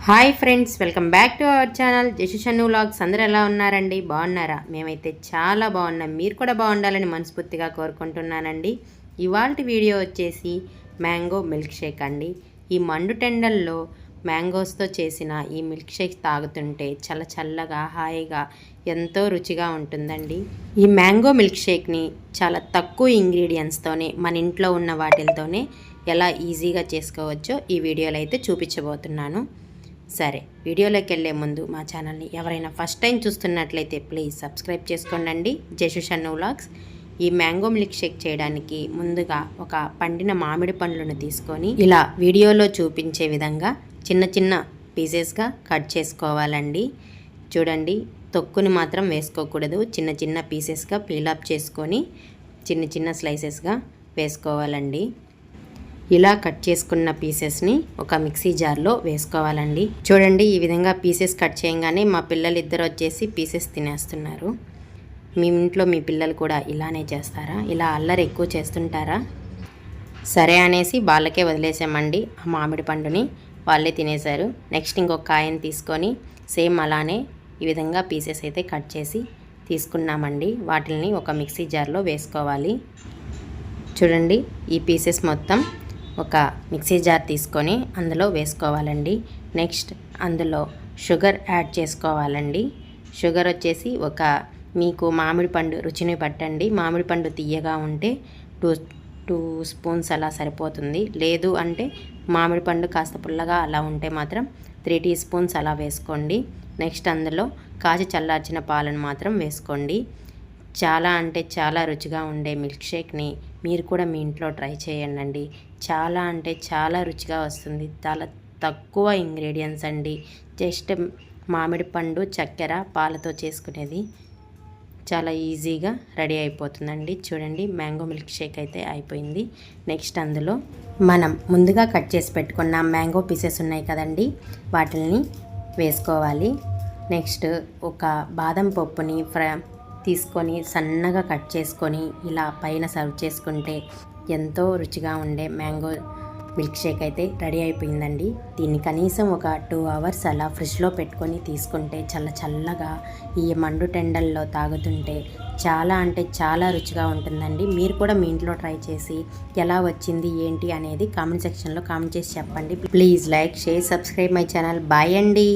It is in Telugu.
Hi friends, welcome back to our channel Jashanu vlogs. అందరూ ఎలా ఉన్నారండి? బాగున్నారా? మేమైతే చాలా బాగున్నాం. మీరు కూడా బాగుండాలని మనస్ఫూర్తిగా కోరుకుంటున్నానండి. ఇవాల్టి వీడియో వచ్చేసి మ్యాంగో మిల్క్ షేక్ అండి. ఈ మండు టెండల్లో మ్యాంగోస్తో చేసిన ఈ మిల్క్ షేక్ తాగుతుంటే చాలా చల్లగా హాయిగా ఎంతో రుచిగా ఉంటుందండి. ఈ మ్యాంగో మిల్క్ షేక్ని చాలా తక్కువ ఇంగ్రీడియంట్స్తోనే మన ఇంట్లో ఉన్న వాటితోనే ఎలా ఈజీగా చేసుకోవచ్చో ఈ వీడియోలో అయితే చూపించబోతున్నాను. సరే, వీడియోలోకి వెళ్ళే ముందు మా ఛానల్ని ఎవరైనా ఫస్ట్ టైం చూస్తున్నట్లయితే ప్లీజ్ సబ్స్క్రైబ్ చేసుకోండి. జషను వ్లాగ్స్. ఈ మ్యాంగో మిల్క్ షేక్ చేయడానికి ముందుగా ఒక పండిన మామిడి పండ్లను తీసుకొని ఇలా వీడియోలో చూపించే విధంగా చిన్న చిన్న పీసెస్గా కట్ చేసుకోవాలండి. చూడండి, తొక్కుని మాత్రం వేసుకోకూడదు. చిన్న చిన్న పీసెస్గా పీలాప్ చేసుకొని చిన్న చిన్న స్లైసెస్గా వేసుకోవాలండి. ఇలా కట్ చేసుకున్న పీసెస్ని ఒక మిక్సీ జార్లో వేసుకోవాలండి. చూడండి, ఈ విధంగా పీసెస్ కట్ చేయగానే మా పిల్లలు ఇద్దరు వచ్చేసి పీసెస్ తినేస్తున్నారు. మీ ఇంట్లో మీ పిల్లలు కూడా ఇలానే చేస్తారా? ఇలా అల్లరి ఎక్కువ చేస్తుంటారా? సరే అనేసి వాళ్ళకే వదిలేసామండి. ఆ మామిడి పండుని వాళ్ళే తినేశారు. నెక్స్ట్ ఇంకొక కాయని తీసుకొని సేమ్ అలానే ఈ విధంగా పీసెస్ అయితే కట్ చేసి తీసుకున్నామండి. వాటిని ఒక మిక్సీ జార్లో వేసుకోవాలి. చూడండి, ఈ పీసెస్ మొత్తం ఒక మిక్సీ జార్ తీసుకొని అందులో వేసుకోవాలండి. నెక్స్ట్ అందులో షుగర్ యాడ్ చేసుకోవాలండి. షుగర్ వచ్చేసి మీకు మామిడి పండు రుచిని పట్టండి. మామిడి పండు తీయగా ఉంటే టూ స్పూన్స్ అలా సరిపోతుంది. లేదు అంటే మామిడి పండు కాస్త పుల్లగా అలా ఉంటే మాత్రం 3 టీ స్పూన్స్ అలా వేసుకోండి. నెక్స్ట్ అందులో కాచి చల్లార్చిన పాలను మాత్రం వేసుకోండి. చాలా అంటే చాలా రుచిగా ఉండే మిల్క్ షేక్ని మీరు కూడా మీ ఇంట్లో ట్రై చేయండి. చాలా అంటే చాలా రుచిగా వస్తుంది. చాలా తక్కువ ఇంగ్రీడియంట్స్ అండి. జస్ట్ మామిడి పండు, చక్కెర, పాలతో చేసుకునేది. చాలా ఈజీగా రెడీ అయిపోతుందండి. చూడండి, మ్యాంగో మిల్క్ షేక్ అయితే అయిపోయింది. నెక్స్ట్ అందులో మనం ముందుగా కట్ చేసి పెట్టుకున్న మ్యాంగో పీసెస్ ఉన్నాయి కదండి, వాటిని వేసుకోవాలి. నెక్స్ట్ ఒక బాదం పప్పుని తీసుకొని సన్నగా కట్ చేసుకొని ఇలా పైన సర్వ్ చేసుకుంటే ఎంతో రుచిగా ఉండే మ్యాంగో మిల్క్ షేక్ అయితే రెడీ అయిపోయిందండి. దీన్ని కనీసం ఒక 2 అవర్స్ అలా ఫ్రిడ్జ్లో పెట్టుకొని తీసుకుంటే చల్లగా ఈ మండు టెండల్లో తాగుతుంటే చాలా అంటే చాలా రుచిగా ఉంటుందండి. మీరు కూడా మీ ఇంట్లో ట్రై చేసి ఎలా వచ్చింది ఏంటి అనేది కామెంట్ సెక్షన్లో కామెంట్ చేసి చెప్పండి. Please like, share, subscribe my channel. Bye అండి.